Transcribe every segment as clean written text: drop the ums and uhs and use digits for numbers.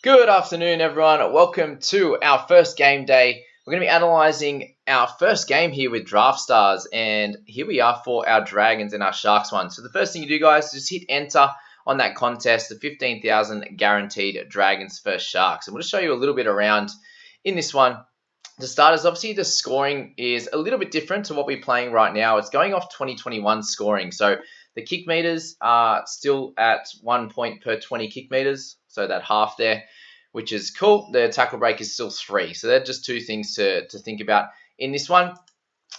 Good afternoon, everyone. Welcome to our first game day. We're going to be analysing our first game here with Draftstars, and here we are for our Dragons and our Sharks one. So the first thing you do, guys, is just hit enter on that contest, the 15,000 guaranteed Dragons versus Sharks. And we'll just show you a little bit around in this one. To start us, obviously the scoring is a little bit different to what we're playing right now. It's going off 2021 scoring. So the kick meters are still at 1 point per 20 kick meters. So that half there, which is cool. The tackle break is still 3. So they're just two things to think about in this one.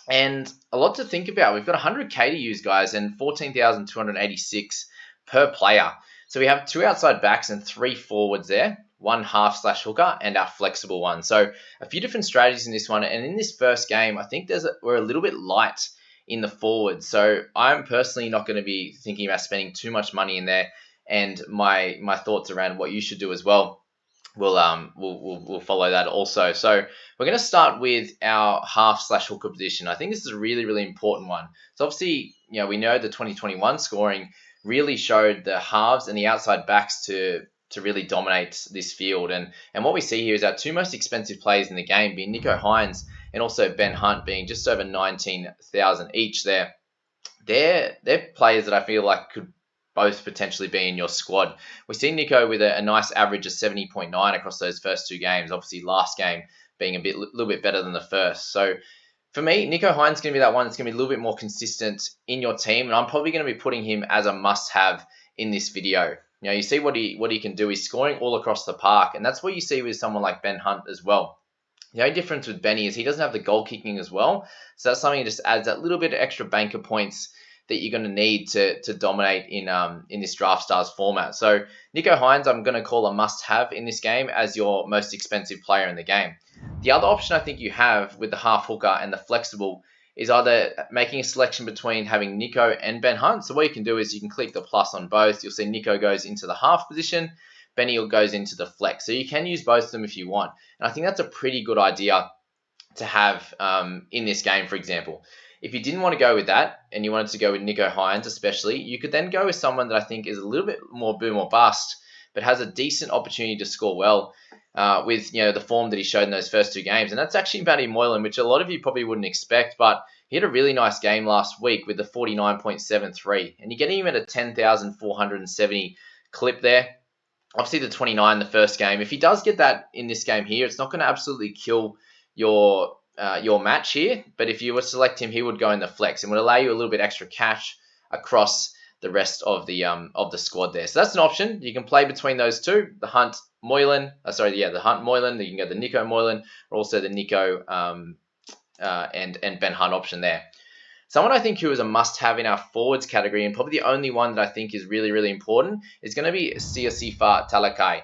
And a lot to think about. We've got 100K to use, guys, and 14,286 per player. So we have 2 outside backs and 3 forwards there. 1 half/hooker and our flexible one. So a few different strategies in this one. And in this first game, I think we're a little bit light in the forwards. So I'm personally not going to be thinking about spending too much money in there. And my thoughts around what you should do as well, we'll follow that also. So we're going to start with our half/hooker position. I think this is a really, really important one. So obviously, we know the 2021 scoring really showed the halves and the outside backs to really dominate this field. And what we see here is our 2 most expensive players in the game being Nicho Hynes and also Ben Hunt being just over 19,000 each there. They're players that I feel like could both potentially be in your squad. We see Nicho with a nice average of 70.9 across those first 2 games. Obviously, last game being a little bit better than the first. So for me, Nicho Hynes is going to be that one that's going to be a little bit more consistent in your team. And I'm probably going to be putting him as a must-have in this video. You see what he can do. He's scoring all across the park. And that's what you see with someone like Ben Hunt as well. The only difference with Benny is he doesn't have the goal kicking as well. So that's something that just adds that little bit of extra banker points that you're going to need to dominate in this Draftstars format. So Nicho Hynes, I'm going to call a must-have in this game as your most expensive player in the game. The other option I think you have with the half hooker and the flexible is either making a selection between having Nicho and Ben Hunt. So what you can do is you can click the plus on both. You'll see Nicho goes into the half position, Benny goes into the flex. So you can use both of them if you want. And I think that's a pretty good idea to have in this game, for example. If you didn't want to go with that and you wanted to go with Nicho Hynes especially, you could then go with someone that I think is a little bit more boom or bust, but has a decent opportunity to score well with the form that he showed in those first 2 games. And that's actually Matty Moylan, which a lot of you probably wouldn't expect, but he had a really nice game last week with the 49.73. And you're getting him at a 10,470 clip there. Obviously the 29 the first game. If he does get that in this game here, it's not going to absolutely kill your match here, but if you were to select him, he would go in the flex and would allow you a little bit extra cash across the rest of the squad there. So that's an option. You can play between those two, the Hunt Moylan. The Hunt Moylan. You can go the Nicho Moylan, or also the Nicho and Ben Hunt option there. Someone I think who is a must-have in our forwards category, and probably the only one that I think is really, really important, is going to be Siosifa Talakai.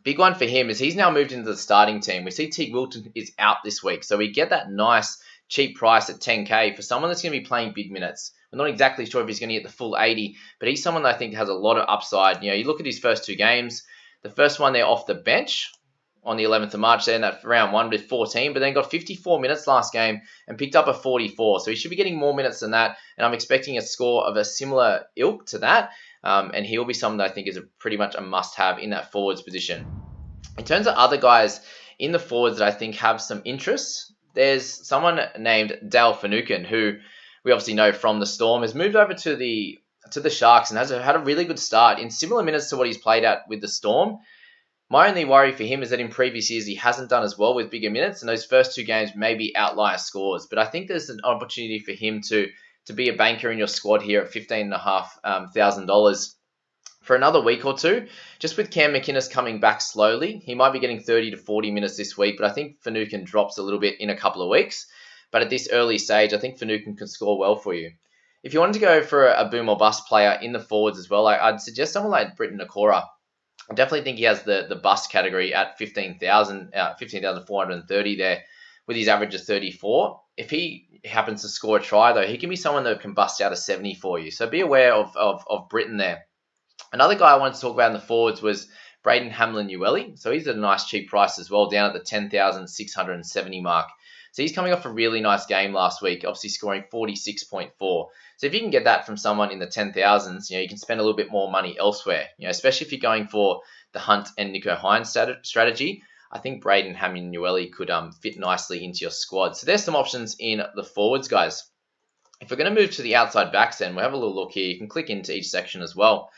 Big one for him is he's now moved into the starting team. We see Teague Wilton is out this week. So we get that nice cheap price at 10K for someone that's going to be playing big minutes. We're not exactly sure if he's going to get the full 80, but he's someone that I think has a lot of upside. You look at his first 2 games. The first one they're off the bench on the 11th of March there in that round 1 with 14, but then got 54 minutes last game and picked up a 44. So he should be getting more minutes than that. And I'm expecting a score of a similar ilk to that. And he'll be someone that I think is pretty much a must-have in that forwards position. In terms of other guys in the forwards that I think have some interest, there's someone named Dale Finucane, who we obviously know from the Storm, has moved over to the Sharks and has had a really good start in similar minutes to what he's played at with the Storm. My only worry for him is that in previous years he hasn't done as well with bigger minutes, and those first 2 games may be outlier scores. But I think there's an opportunity for him to be a banker in your squad here at $15,500 for another week or 2. Just with Cam McInnes coming back slowly, he might be getting 30 to 40 minutes this week, but I think Finucane drops a little bit in a couple of weeks. But at this early stage, I think Finucane can score well for you. If you wanted to go for a boom or bust player in the forwards as well, I'd suggest someone like Britton Nakora. I definitely think he has the bust category at 15,430 there with his average of 34. If he happens to score a try, though, he can be someone that can bust out a 70 for you. So be aware of Britton there. Another guy I wanted to talk about in the forwards was Braden Hamlin-Uele. So he's at a nice cheap price as well, down at the 10,670 mark. So he's coming off a really nice game last week, obviously scoring 46.4. So if you can get that from someone in the 10,000s, you can spend a little bit more money elsewhere, especially if you're going for the Hunt and Nico Hines strategy, I think Braden Hamlin-Uele could fit nicely into your squad. So there's some options in the forwards, guys. If we're going to move to the outside backs, then we'll have a little look here. You can click into each section as well.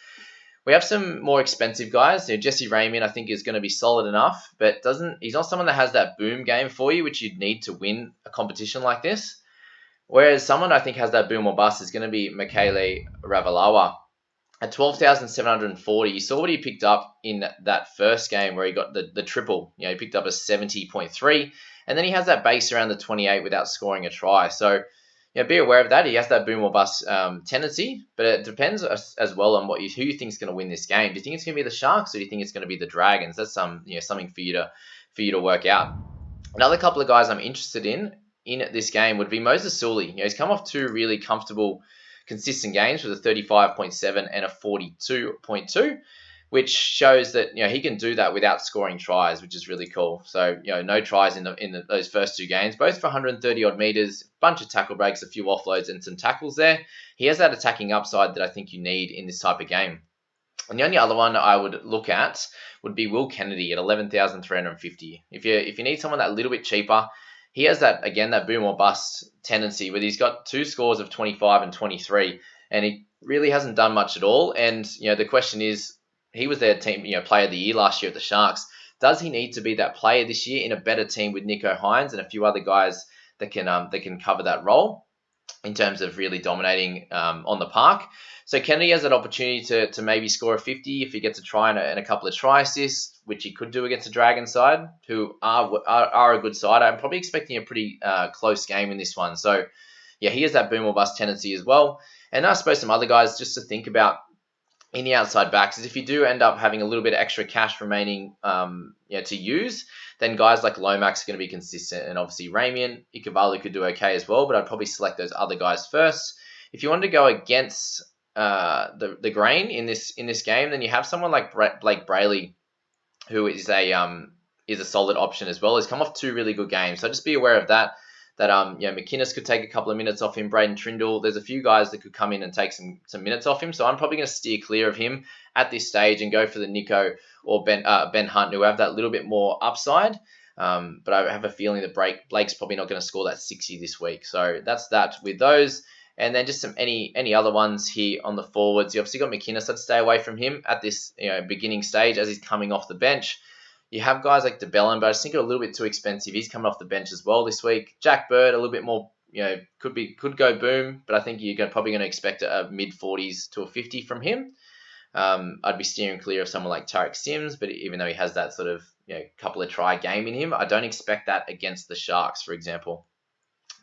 We have some more expensive guys. Jesse Ramian, I think, is going to be solid enough, but he's not someone that has that boom game for you, which you'd need to win a competition like this. Whereas someone I think has that boom or bust is going to be Michele Ravalawa. At 12,740, you saw what he picked up in that first game where he got the triple. He picked up a 70.3, and then he has that base around the 28 without scoring a try. So, be aware of that. He has that boom or bust tendency, but it depends as well on who you think is going to win this game. Do you think it's going to be the Sharks, or do you think it's going to be the Dragons? That's something for you to work out. Another couple of guys I'm interested in this game would be Moses Sully. He's come off two really comfortable, consistent games with a 35.7 and a 42.2, which shows that he can do that without scoring tries, which is really cool. So no tries in those first two games, both for 130 odd meters, bunch of tackle breaks, a few offloads, and some tackles there. He has that attacking upside that I think you need in this type of game. And the only other one I would look at would be Will Kennedy at 11,350. If you need someone that a little bit cheaper, he has that boom or bust tendency where he's got two scores of 25 and 23, and he really hasn't done much at all. And the question is, he was their team player of the year last year at the Sharks. Does he need to be that player this year in a better team with Nico Hines and a few other guys that can cover that role in terms of really dominating on the park? So Kennedy has that opportunity to maybe score a 50 if he gets a try and a couple of try assists, which he could do against the Dragon side, who are a good side. I'm probably expecting a pretty close game in this one. So, he has that boom or bust tendency as well. And I suppose some other guys just to think about in the outside backs is if you do end up having a little bit of extra cash remaining to use, then guys like Lomax are going to be consistent. And obviously Ramian, Ikevalu could do okay as well, but I'd probably select those other guys first. If you wanted to go against the grain in this game, then you have someone like Blake Brayley, who is a solid option as well. He's come off two really good games, so just be aware of that. That McInnes could take a couple of minutes off him. Braden Trindle, there's a few guys that could come in and take some minutes off him. So I'm probably going to steer clear of him at this stage and go for the Nico or Ben Hunt, who have that little bit more upside. But I have a feeling that Blake's probably not going to score that 60 this week. So that's that with those. And then just any other ones here on the forwards. You obviously got McInnes. I'd stay away from him at this beginning stage as he's coming off the bench. You have guys like DeBellin, but I just think they're a little bit too expensive. He's coming off the bench as well this week. Jack Bird, a little bit more, could go boom, but I think you're probably going to expect a mid-40s to a 50 from him. I'd be steering clear of someone like Tarek Sims, but even though he has that sort of couple of try game in him, I don't expect that against the Sharks, for example.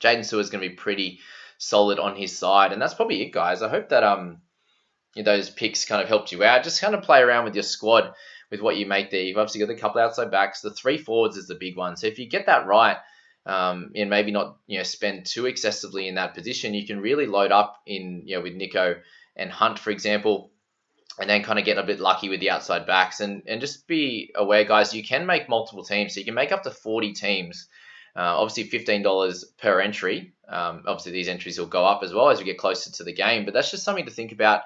Jaden Sewer's going to be pretty solid on his side, and that's probably it, guys. I hope that those picks kind of helped you out. Just kind of play around with your squad with what you make there. You've obviously got a couple outside backs. The three forwards is the big one. So if you get that right, and maybe not spend too excessively in that position, you can really load up in with Nico and Hunt, for example, and then kind of get a bit lucky with the outside backs. And just be aware, guys, you can make multiple teams. So you can make up to 40 teams. Obviously $15 per entry. Obviously these entries will go up as well as we get closer to the game, but that's just something to think about.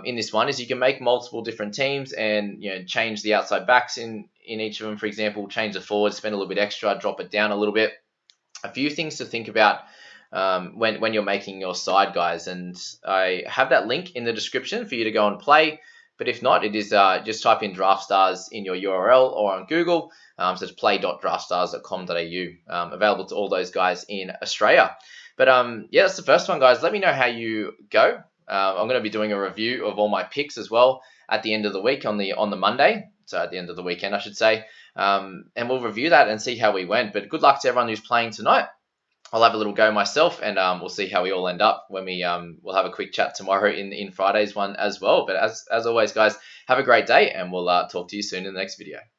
In this one is you can make multiple different teams and change the outside backs in each of them. For example, change the forward, spend a little bit extra, drop it down a little bit. A few things to think about when you're making your side, guys. And I have that link in the description for you to go and play. But if not, it is just type in Draftstars in your URL or on Google. So it's play.draftstars.com.au. Available to all those guys in Australia. But that's the first one, guys. Let me know how you go. I'm going to be doing a review of all my picks as well at the end of the week on the Monday. So at the end of the weekend, I should say. And we'll review that and see how we went. But good luck to everyone who's playing tonight. I'll have a little go myself, and we'll see how we all end up when we'll have a quick chat tomorrow in Friday's one as well. But as always, guys, have a great day, and we'll talk to you soon in the next video.